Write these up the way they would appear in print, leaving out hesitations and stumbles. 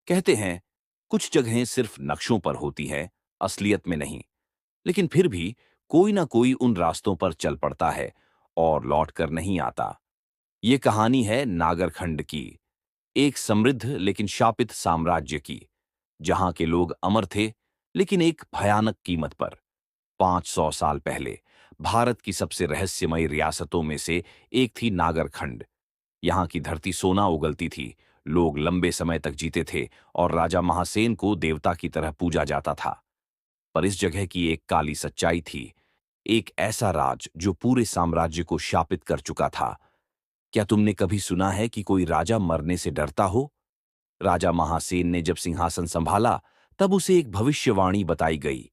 कहते हैं कुछ जगहें सिर्फ नक्शों पर होती है, असलियत में नहीं। लेकिन फिर भी कोई ना कोई उन रास्तों पर चल पड़ता है और लौट कर नहीं आता। ये कहानी है नागरखंड की, एक समृद्ध लेकिन शापित साम्राज्य की, जहां के लोग अमर थे, लेकिन एक भयानक कीमत पर। 500 साल पहले भारत की सबसे रहस्यमयी रियासतों में से एक थी नागरखंड। यहाँ की धरती सोना उगलती थी, लोग लंबे समय तक जीते थे और राजा महासेन को देवता की तरह पूजा जाता था। पर इस जगह की एक काली सच्चाई थी, एक ऐसा राज जो पूरे साम्राज्य को शापित कर चुका था। क्या तुमने कभी सुना है कि कोई राजा मरने से डरता हो? राजा महासेन ने जब सिंहासन संभाला, तब उसे एक भविष्यवाणी बताई गई।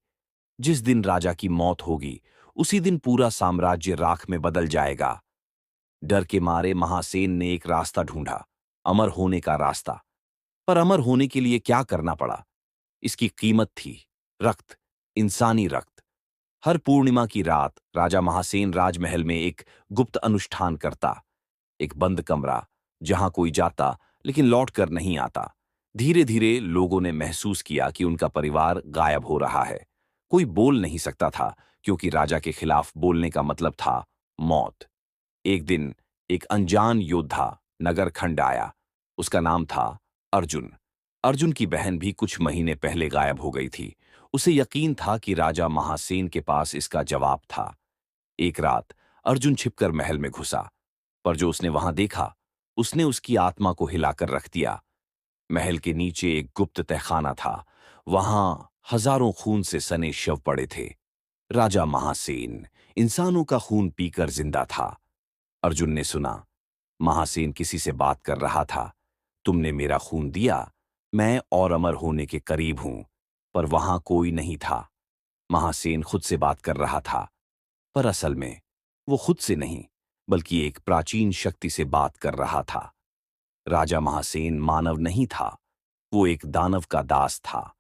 जिस दिन राजा की मौत होगी, उसी दिन पूरा साम्राज्य राख में बदल जाएगा। डर के मारे महासेन ने एक रास्ता ढूंढा, अमर होने का रास्ता। पर अमर होने के लिए क्या करना पड़ा? इसकी कीमत थी रक्त, इंसानी रक्त। हर पूर्णिमा की रात राजा महासेन राजमहल में एक गुप्त अनुष्ठान करता, एक बंद कमरा जहां कोई जाता लेकिन लौट कर नहीं आता। धीरे धीरे लोगों ने महसूस किया कि उनका परिवार गायब हो रहा है। कोई बोल नहीं सकता था, क्योंकि राजा के खिलाफ बोलने का मतलब था मौत। एक दिन एक अनजान योद्धा नगरखंड आया। उसका नाम था अर्जुन। अर्जुन की बहन भी कुछ महीने पहले गायब हो गई थी। उसे यकीन था कि राजा महासेन के पास इसका जवाब था। एक रात अर्जुन छिपकर महल में घुसा, पर जो उसने वहां देखा, उसने उसकी आत्मा को हिलाकर रख दिया। महल के नीचे एक गुप्त तहखाना था। वहां हजारों खून से सने शव पड़े थे। राजा महासेन इंसानों का खून पीकर जिंदा था। अर्जुन ने सुना, महासेन किसी से बात कर रहा था। तुमने मेरा खून दिया, मैं और अमर होने के करीब हूं। पर वहां कोई नहीं था। महासेन खुद से बात कर रहा था, पर असल में वो खुद से नहीं, बल्कि एक प्राचीन शक्ति से बात कर रहा था। राजा महासेन मानव नहीं था, वो एक दानव का दास था।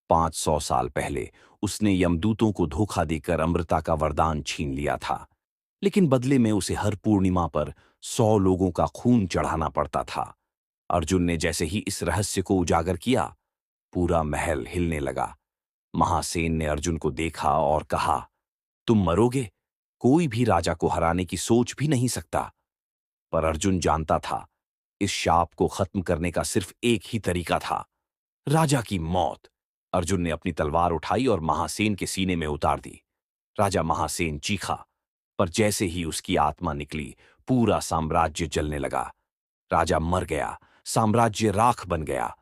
500 साल पहले उसने यमदूतों को धोखा देकर अमृता का वरदान छीन लिया था, लेकिन बदले में उसे हर पूर्णिमा पर 100 लोगों का खून चढ़ाना पड़ता था। अर्जुन ने जैसे ही इस रहस्य को उजागर किया, पूरा महल हिलने लगा। महासेन ने अर्जुन को देखा और कहा, तुम मरोगे? कोई भी राजा को हराने की सोच भी नहीं सकता। पर अर्जुन जानता था, इस शाप को खत्म करने का सिर्फ एक ही तरीका था, राजा की मौत। अर्जुन ने अपनी तलवार उठाई और महासेन के सीने में उतार दी। राजा महासेन चीखा, पर जैसे ही उसकी आत्मा निकली, पूरा साम्राज्य जलने लगा। राजा मर गया, साम्राज्य राख बन गया